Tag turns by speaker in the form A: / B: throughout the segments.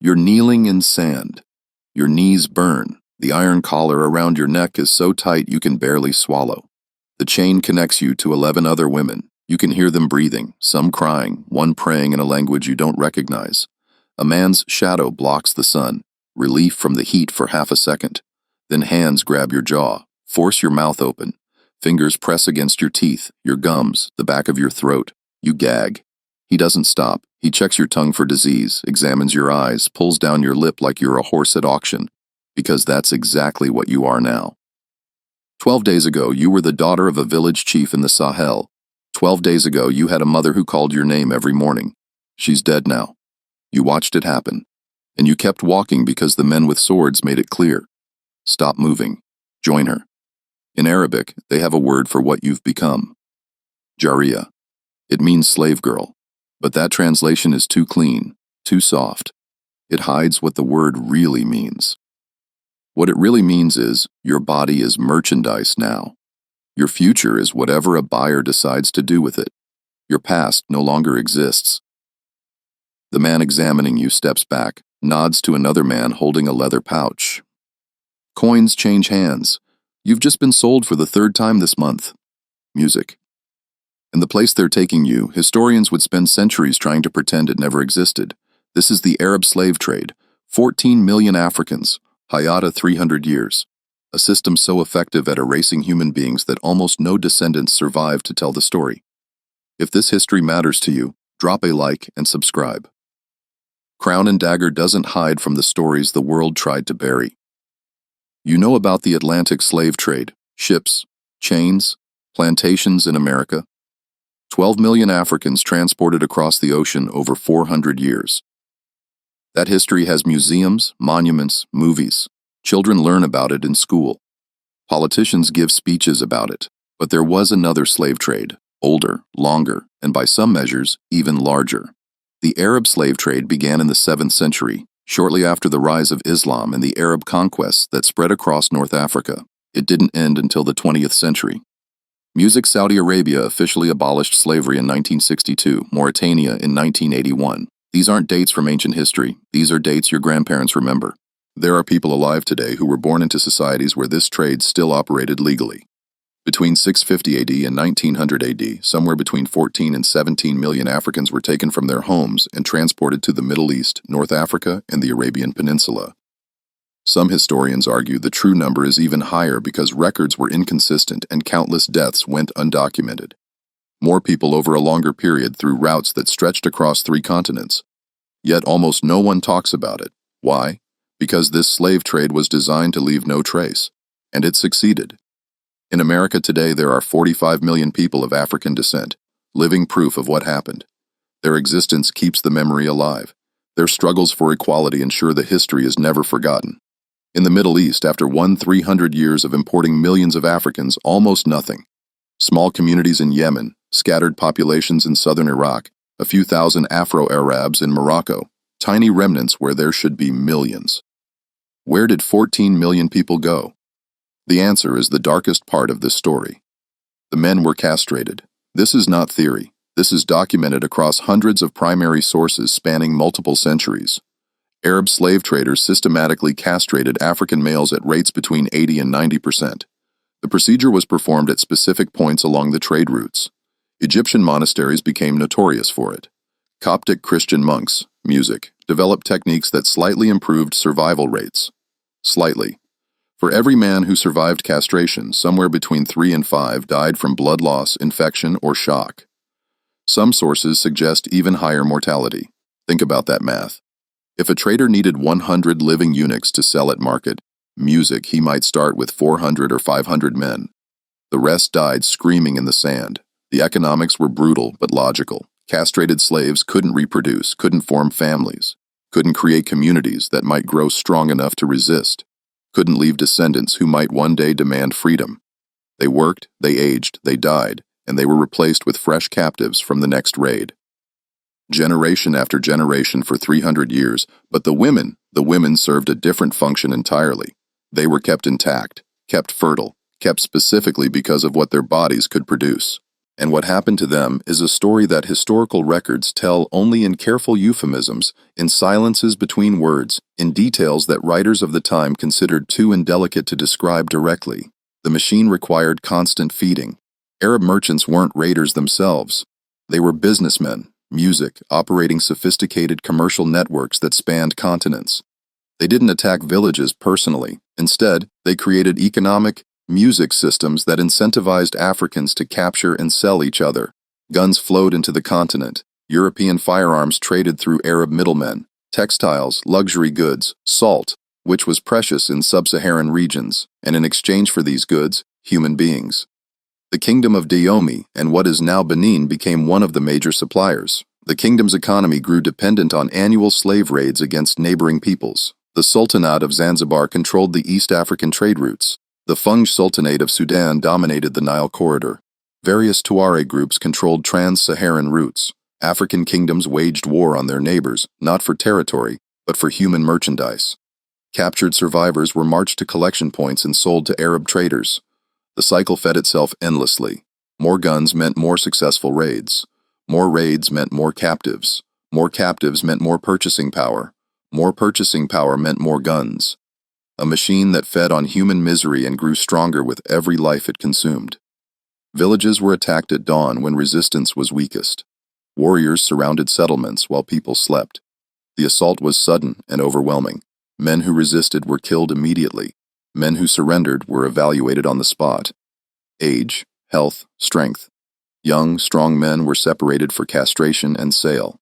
A: You're kneeling in sand. Your knees burn. The iron collar around your neck is so tight you can barely swallow. The chain connects you to 11 other women. You can hear them breathing, some crying, one praying in a language you don't recognize. A man's shadow blocks the sun, relief from the heat for half a second. Then hands grab your jaw, force your mouth open. Fingers press against your teeth, your gums, the back of your throat. You gag. He doesn't stop. He checks your tongue for disease, examines your eyes, pulls down your lip like you're a horse at auction, because that's exactly what you are now. 12 days ago, you were the daughter of a village chief in the Sahel. 12 days ago, you had a mother who called your name every morning. She's dead now. You watched it happen, and you kept walking because the men with swords made it clear. Stop moving. Join her. In Arabic, they have a word for what you've become. Jariya. It means slave girl, but that translation is too clean, too soft. It hides what the word really means. What it really means is, your body is merchandise now. Your future is whatever a buyer decides to do with it. Your past no longer exists. The man examining you steps back, nods to another man holding a leather pouch. Coins change hands. You've just been sold for the third time this month. Music. In the place they're taking you, historians would spend centuries trying to pretend it never existed. This is the Arab slave trade. 14 million Africans. Hayata 300 years. A system so effective at erasing human beings that almost no descendants survive to tell the story. If this history matters to you, drop a like and subscribe. Crown and Dagger doesn't hide from the stories the world tried to bury. You know about the Atlantic slave trade, ships, chains, plantations in America. 12 million Africans transported across the ocean over 400 years. That history has museums, monuments, movies. Children learn about it in school. Politicians give speeches about it. But there was another slave trade, older, longer, and by some measures, even larger. The Arab slave trade began in the 7th century, shortly after the rise of Islam and the Arab conquests that spread across North Africa. It didn't end until the 20th century. Music. Saudi Arabia officially abolished slavery in 1962, Mauritania in 1981. These aren't dates from ancient history. These are dates your grandparents remember. There are people alive today who were born into societies where this trade still operated legally. Between 650 AD and 1900 AD, somewhere between 14 and 17 million Africans were taken from their homes and transported to the Middle East, North Africa, and the Arabian Peninsula. Some historians argue the true number is even higher because records were inconsistent and countless deaths went undocumented. More people over a longer period through routes that stretched across 3 continents. Yet almost no one talks about it. Why? Because this slave trade was designed to leave no trace. And it succeeded. In America today, there are 45 million people of African descent, living proof of what happened. Their existence keeps the memory alive. Their struggles for equality ensure the history is never forgotten. In the Middle East, after 300 years of importing millions of Africans, almost nothing. Small communities in Yemen, scattered populations in southern Iraq, a few thousand Afro-Arabs in Morocco, tiny remnants where there should be millions. Where did 14 million people go? The answer is the darkest part of this story. The men were castrated. This is not theory. This is documented across hundreds of primary sources spanning multiple centuries. Arab slave traders systematically castrated African males at rates between 80 and 90%. The procedure was performed at specific points along the trade routes. Egyptian monasteries became notorious for it. Coptic Christian monks, music, developed techniques that slightly improved survival rates. Slightly. For every man who survived castration, somewhere between 3 and 5 died from blood loss, infection, or shock. Some sources suggest even higher mortality. Think about that math. If a trader needed 100 living eunuchs to sell at market, music, he might start with 400 or 500 men. The rest died screaming in the sand. The economics were brutal but logical. Castrated slaves couldn't reproduce, couldn't form families, couldn't create communities that might grow strong enough to resist, couldn't leave descendants who might one day demand freedom. They worked, they aged, they died, and they were replaced with fresh captives from the next raid. Generation after generation for 300 years, but the women served a different function entirely. They were kept intact, kept fertile, kept specifically because of what their bodies could produce. And what happened to them is a story that historical records tell only in careful euphemisms, in silences between words, in details that writers of the time considered too indelicate to describe directly. The machine required constant feeding. Arab merchants weren't raiders themselves. They were businessmen, music, operating sophisticated commercial networks that spanned continents. They didn't attack villages personally. Instead, they created economic, music systems that incentivized Africans to capture and sell each other. Guns flowed into the continent. European firearms traded through Arab middlemen. Textiles, luxury goods, salt, which was precious in sub-Saharan regions, and in exchange for these goods, human beings. The kingdom of Dahomey and what is now Benin became one of the major suppliers. The kingdom's economy grew dependent on annual slave raids against neighboring peoples. The Sultanate of Zanzibar controlled the East African trade routes. The Fung Sultanate of Sudan dominated the Nile corridor. Various Tuareg groups controlled trans-Saharan routes. African kingdoms waged war on their neighbors, not for territory, but for human merchandise. Captured survivors were marched to collection points and sold to Arab traders. The cycle fed itself endlessly. More guns meant more successful raids. More raids meant more captives. More captives meant more purchasing power. More purchasing power meant more guns. A machine that fed on human misery and grew stronger with every life it consumed. Villages were attacked at dawn when resistance was weakest. Warriors surrounded settlements while people slept. The assault was sudden and overwhelming. Men who resisted were killed immediately. Men who surrendered were evaluated on the spot. Age, health, strength. Young, strong men were separated for castration and sale.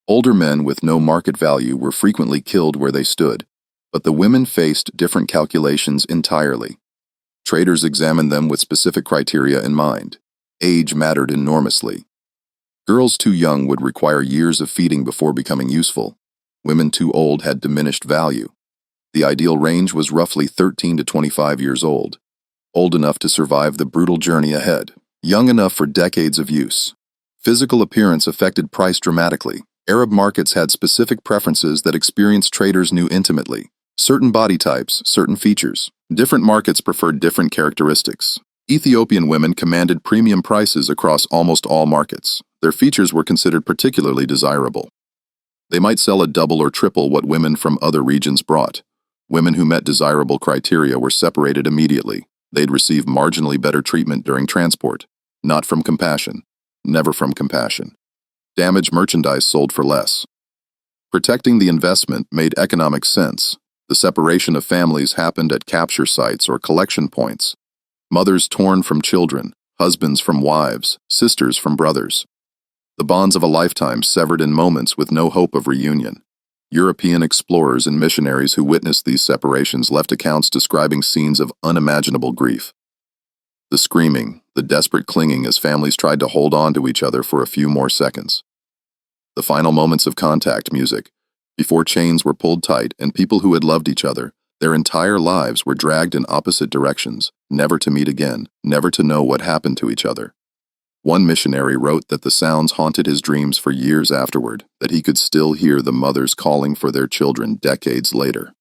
A: Older men with no market value were frequently killed where they stood. But the women faced different calculations entirely. Traders examined them with specific criteria in mind. Age mattered enormously. Girls too young would require years of feeding before becoming useful. Women too old had diminished value. The ideal range was roughly 13 to 25 years old. Old enough to survive the brutal journey ahead. Young enough for decades of use. Physical appearance affected price dramatically. Arab markets had specific preferences that experienced traders knew intimately. Certain body types, certain features. Different markets preferred different characteristics. Ethiopian women commanded premium prices across almost all markets. Their features were considered particularly desirable. They might sell a double or triple what women from other regions brought. Women who met desirable criteria were separated immediately. They'd receive marginally better treatment during transport. Not from compassion. Never from compassion. Damaged merchandise sold for less. Protecting the investment made economic sense. The separation of families happened at capture sites or collection points. Mothers torn from children, husbands from wives, sisters from brothers. The bonds of a lifetime severed in moments with no hope of reunion. European explorers and missionaries who witnessed these separations left accounts describing scenes of unimaginable grief. The screaming, the desperate clinging as families tried to hold on to each other for a few more seconds. The final moments of contact music, before chains were pulled tight and people who had loved each other, their entire lives were dragged in opposite directions, never to meet again, never to know what happened to each other. One missionary wrote that the sounds haunted his dreams for years afterward, that he could still hear the mothers calling for their children decades later.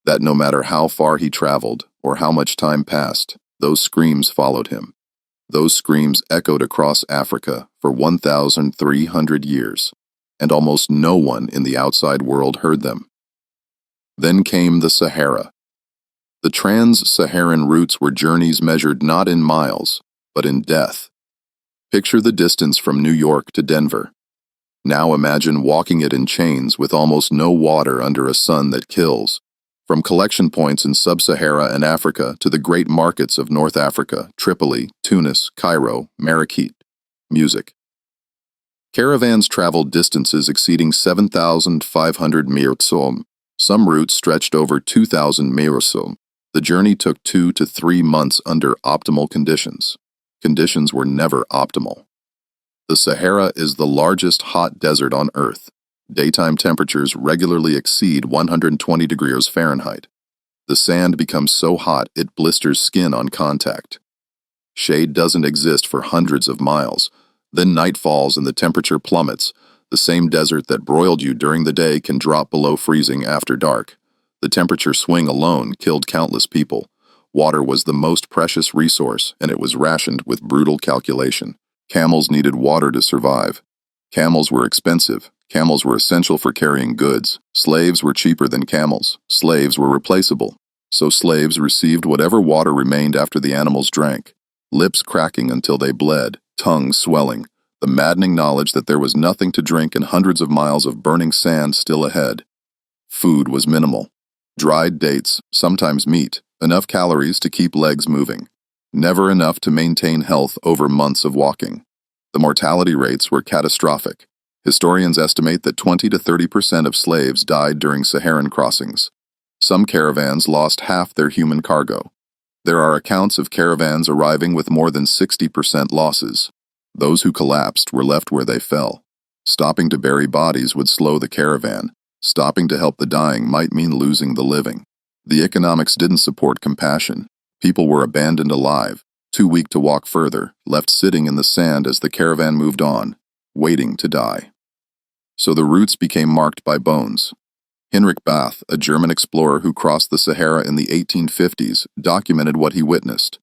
A: That no matter how far he traveled or how much time passed, those screams followed him. Those screams echoed across Africa for 1,300 years. And almost no one in the outside world heard them. Then came the Sahara. The trans-Saharan routes were journeys measured not in miles, but in death. Picture the distance from New York to Denver. Now imagine walking it in chains with almost no water under a sun that kills. From collection points in sub-Sahara and Africa to the great markets of North Africa, Tripoli, Tunis, Cairo, Marrakech. Music. Caravans traveled distances exceeding 7,500 miles. Some routes stretched over 2,000 miles. The journey took 2 to 3 months under optimal conditions. Conditions were never optimal. The Sahara is the largest hot desert on Earth. Daytime temperatures regularly exceed 120 degrees Fahrenheit. The sand becomes so hot it blisters skin on contact. Shade doesn't exist for hundreds of miles. Then night falls and the temperature plummets. The same desert that broiled you during the day can drop below freezing after dark. The temperature swing alone killed countless people. Water was the most precious resource, and it was rationed with brutal calculation. Camels needed water to survive. Camels were expensive. Camels were essential for carrying goods. Slaves were cheaper than camels. Slaves were replaceable. So slaves received whatever water remained after the animals drank, lips cracking until they bled, tongues swelling, the maddening knowledge that there was nothing to drink and hundreds of miles of burning sand still ahead. Food was minimal. Dried dates, sometimes meat, enough calories to keep legs moving. Never enough to maintain health over months of walking. The mortality rates were catastrophic. Historians estimate that 20 to 30% of slaves died during Saharan crossings. Some caravans lost half their human cargo. There are accounts of caravans arriving with more than 60% losses. Those who collapsed were left where they fell. Stopping to bury bodies would slow the caravan. Stopping to help the dying might mean losing the living. The economics didn't support compassion. People were abandoned alive, too weak to walk further, left sitting in the sand as the caravan moved on, waiting to die. So the routes became marked by bones. Heinrich Bath, a German explorer who crossed the Sahara in the 1850s, documented what he witnessed.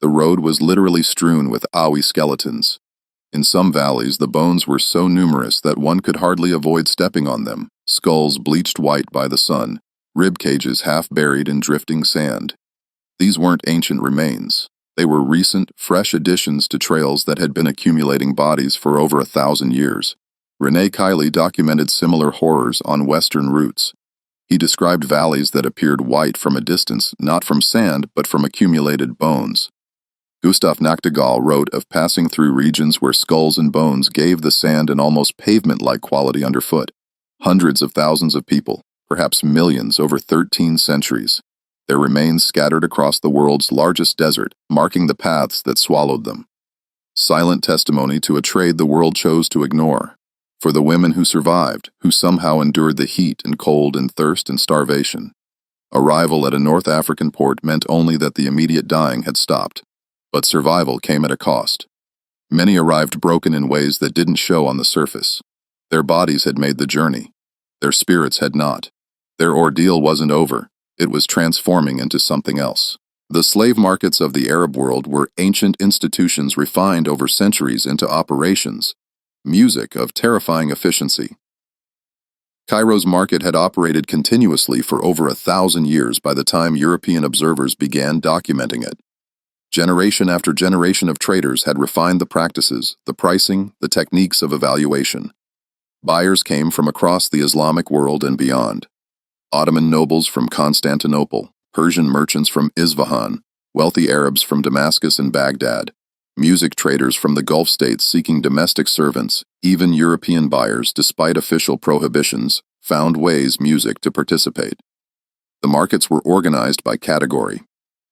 A: The road was literally strewn with awi skeletons. In some valleys, the bones were so numerous that one could hardly avoid stepping on them, skulls bleached white by the sun, rib cages half buried in drifting sand. These weren't ancient remains. They were recent, fresh additions to trails that had been accumulating bodies for over 1,000 years. René Kiley documented similar horrors on western routes. He described valleys that appeared white from a distance, not from sand, but from accumulated bones. Gustav Nachtigal wrote of passing through regions where skulls and bones gave the sand an almost pavement-like quality underfoot. Hundreds of thousands of people, perhaps millions over 13 centuries. Their remains scattered across the world's largest desert, marking the paths that swallowed them. Silent testimony to a trade the world chose to ignore. For the women who survived, who somehow endured the heat and cold and thirst and starvation. Arrival at a North African port meant only that the immediate dying had stopped. But survival came at a cost. Many arrived broken in ways that didn't show on the surface. Their bodies had made the journey. Their spirits had not. Their ordeal wasn't over. It was transforming into something else. The slave markets of the Arab world were ancient institutions refined over centuries into operations, music of terrifying efficiency. Cairo's market had operated continuously for over 1,000 years by the time European observers began documenting it. Generation after generation of traders had refined the practices, the pricing, the techniques of evaluation. Buyers came from across the Islamic world and beyond. Ottoman nobles from Constantinople, Persian merchants from Isfahan, wealthy Arabs from Damascus and Baghdad, music traders from the Gulf states seeking domestic servants, even European buyers, despite official prohibitions, found ways music to participate. The markets were organized by category.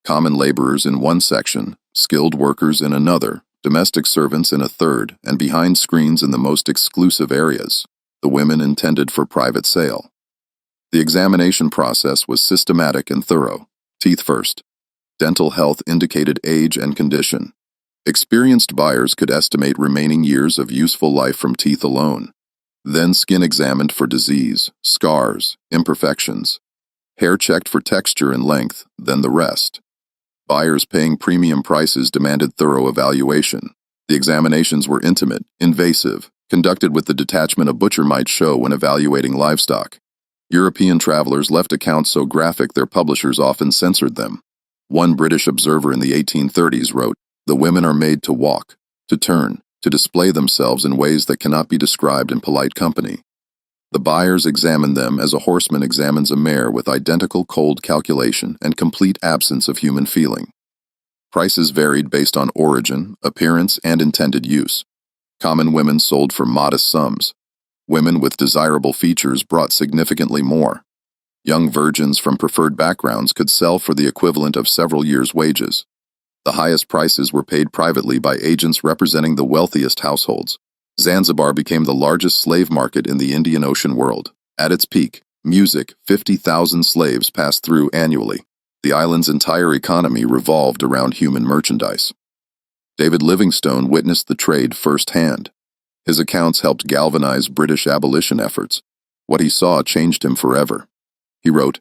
A: Common laborers in one section, skilled workers in another, domestic servants in a third, and behind screens in the most exclusive areas, the women intended for private sale. The examination process was systematic and thorough. Teeth first. Dental health indicated age and condition. Experienced buyers could estimate remaining years of useful life from teeth alone. Then skin examined for disease, scars, imperfections. Hair checked for texture and length, then the rest. Buyers paying premium prices demanded thorough evaluation. The examinations were intimate, invasive, conducted with the detachment a butcher might show when evaluating livestock. European travelers left accounts so graphic their publishers often censored them. One British observer in the 1830s wrote, "The women are made to walk, to turn, to display themselves in ways that cannot be described in polite company." The buyers examined them as a horseman examines a mare with identical cold calculation and complete absence of human feeling. Prices varied based on origin, appearance, and intended use. Common women sold for modest sums. Women with desirable features brought significantly more. Young virgins from preferred backgrounds could sell for the equivalent of several years' wages. The highest prices were paid privately by agents representing the wealthiest households. Zanzibar became the largest slave market in the Indian Ocean world. At its peak, music, 50,000 slaves passed through annually. The island's entire economy revolved around human merchandise. David Livingstone witnessed the trade firsthand. His accounts helped galvanize British abolition efforts. What he saw changed him forever. He wrote,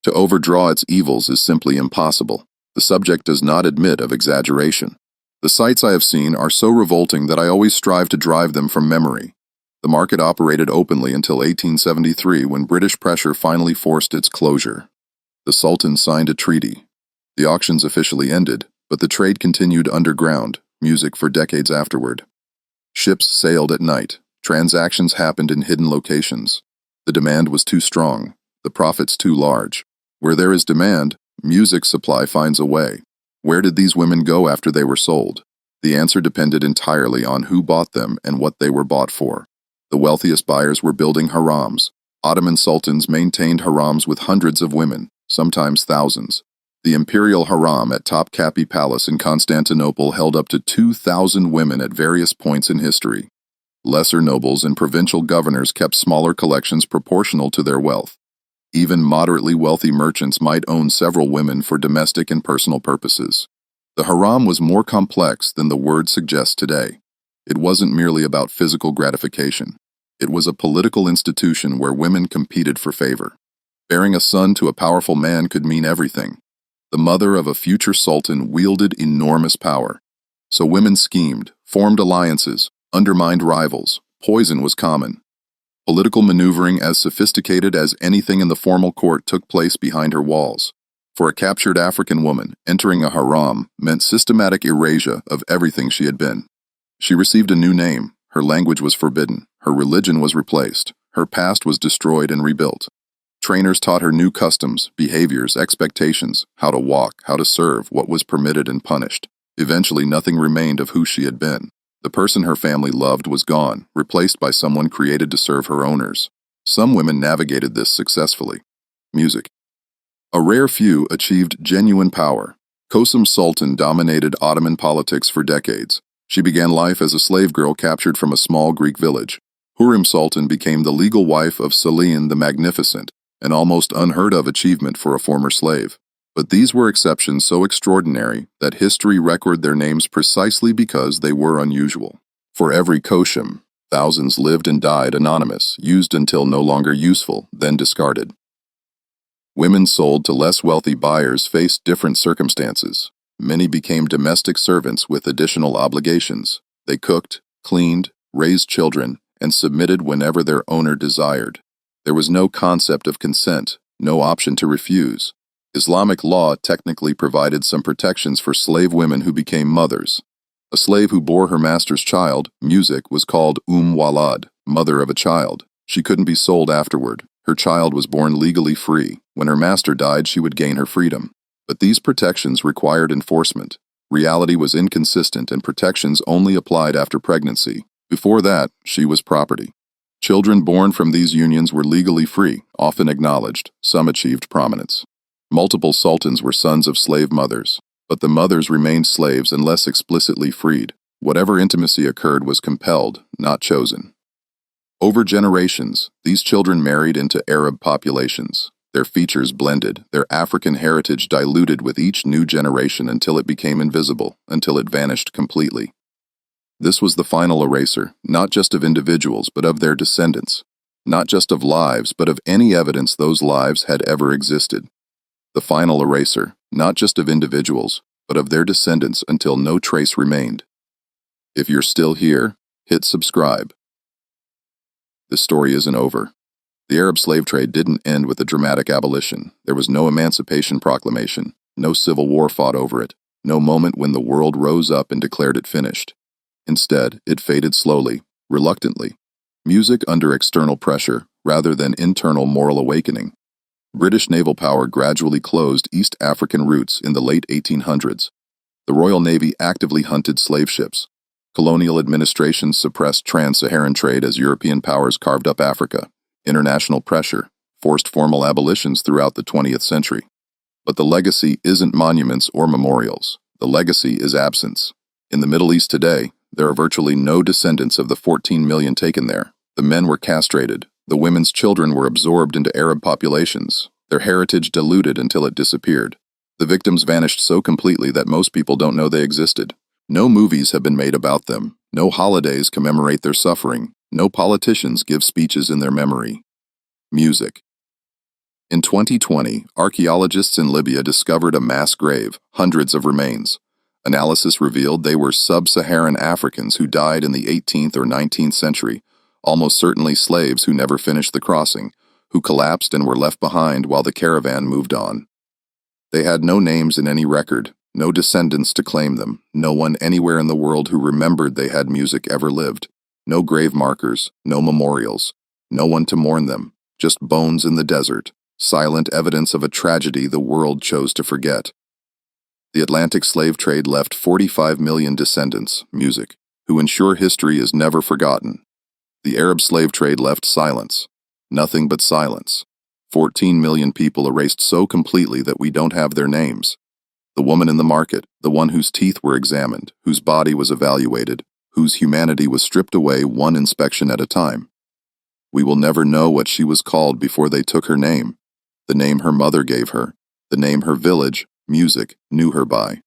A: "To overdraw its evils is simply impossible. The subject does not admit of exaggeration. The sights I have seen are so revolting that I always strive to drive them from memory. The market operated openly until 1873 when British pressure finally forced its closure. The Sultan signed a treaty. The auctions officially ended, but the trade continued underground, music for decades afterward. Ships sailed at night. Transactions happened in hidden locations. The demand was too strong, the profits too large. Where there is demand, music supply finds a way. Where did these women go after they were sold? The answer depended entirely on who bought them and what they were bought for. The wealthiest buyers were building harems. Ottoman sultans maintained harems with hundreds of women, sometimes thousands. The imperial harem at Topkapi Palace in Constantinople held up to 2,000 women at various points in history. Lesser nobles and provincial governors kept smaller collections proportional to their wealth. Even moderately wealthy merchants might own several women for domestic and personal purposes. The harem was more complex than the word suggests today. It wasn't merely about physical gratification. It was a political institution where women competed for favor. Bearing a son to a powerful man could mean everything. The mother of a future sultan wielded enormous power. So women schemed, formed alliances, undermined rivals. Poison was common. Political maneuvering as sophisticated as anything in the formal court took place behind her walls. For a captured African woman, entering a harem meant systematic erasure of everything she had been. She received a new name, her language was forbidden, her religion was replaced, her past was destroyed and rebuilt. Trainers taught her new customs, behaviors, expectations, how to walk, how to serve, what was permitted and punished. Eventually nothing remained of who she had been. The person her family loved was gone, replaced by someone created to serve her owners. Some women navigated this successfully. Music. A rare few achieved genuine power. Kosum Sultan dominated Ottoman politics for decades. She began life as a slave girl captured from a small Greek village. Hurrem Sultan became the legal wife of Selim the Magnificent, an almost unheard-of achievement for a former slave. But these were exceptions so extraordinary that history recorded their names precisely because they were unusual. For every Kosum, thousands lived and died anonymous, used until no longer useful, then discarded. Women sold to less wealthy buyers faced different circumstances. Many became domestic servants with additional obligations. They cooked, cleaned, raised children, and submitted whenever their owner desired. There was no concept of consent, no option to refuse. Islamic law technically provided some protections for slave women who became mothers. A slave who bore her master's child, music, was called Walad, mother of a child. She couldn't be sold afterward. Her child was born legally free. When her master died, she would gain her freedom. But these protections required enforcement. Reality was inconsistent and protections only applied after pregnancy. Before that, she was property. Children born from these unions were legally free, often acknowledged. Some achieved prominence. Multiple sultans were sons of slave mothers, but the mothers remained slaves unless explicitly freed. Whatever intimacy occurred was compelled, not chosen. Over generations, these children married into Arab populations. Their features blended, their African heritage diluted with each new generation until it became invisible, until it vanished completely. This was the final erasure, not just of individuals, but of their descendants. Not just of lives, but of any evidence those lives had ever existed. The final erasure, not just of individuals, but of their descendants until no trace remained. If you're still here, hit subscribe. This story isn't over. The Arab slave trade didn't end with a dramatic abolition. There was no Emancipation Proclamation, no civil war fought over it, no moment when the world rose up and declared it finished. Instead, it faded slowly, reluctantly. Music under external pressure, rather than internal moral awakening. British naval power gradually closed East African routes in the late 1800s. The Royal Navy actively hunted slave ships. Colonial administrations suppressed trans-Saharan trade as European powers carved up Africa. International pressure forced formal abolitions throughout the 20th century. But the legacy isn't monuments or memorials. The legacy is absence. In the Middle East today, there are virtually no descendants of the 14 million taken there. The men were castrated. The women's children were absorbed into Arab populations, their heritage diluted until it disappeared. The victims vanished so completely that most people don't know they existed. No movies have been made about them. No holidays commemorate their suffering. No politicians give speeches in their memory. Music. In 2020, archaeologists in Libya discovered a mass grave, hundreds of remains. Analysis revealed they were sub-Saharan Africans who died in the 18th or 19th century, almost certainly slaves who never finished the crossing, who collapsed and were left behind while the caravan moved on. They had no names in any record, no descendants to claim them, no one anywhere in the world who remembered they had music ever lived, no grave markers, no memorials, no one to mourn them, just bones in the desert, silent evidence of a tragedy the world chose to forget. The Atlantic slave trade left 45 million descendants, music, who ensure history is never forgotten. The Arab slave trade left silence, nothing but silence. 14 million people erased so completely that we don't have their names. The woman in the market, the one whose teeth were examined, whose body was evaluated, whose humanity was stripped away one inspection at a time. We will never know what she was called before they took her name, the name her mother gave her, the name her village, music, knew her by.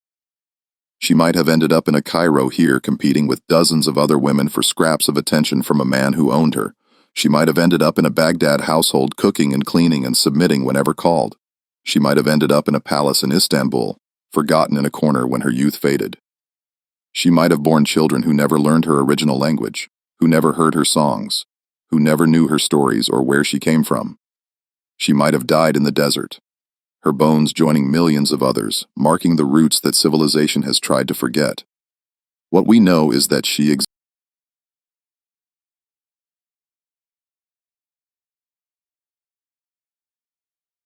A: She might have ended up in a Cairo here competing with dozens of other women for scraps of attention from a man who owned her. She might have ended up in a Baghdad household cooking and cleaning and submitting whenever called. She might have ended up in a palace in Istanbul, forgotten in a corner when her youth faded. She might have borne children who never learned her original language, who never heard her songs, who never knew her stories or where she came from. She might have died in the desert, her bones joining millions of others, marking the roots that civilization has tried to forget. What we know is that she existed.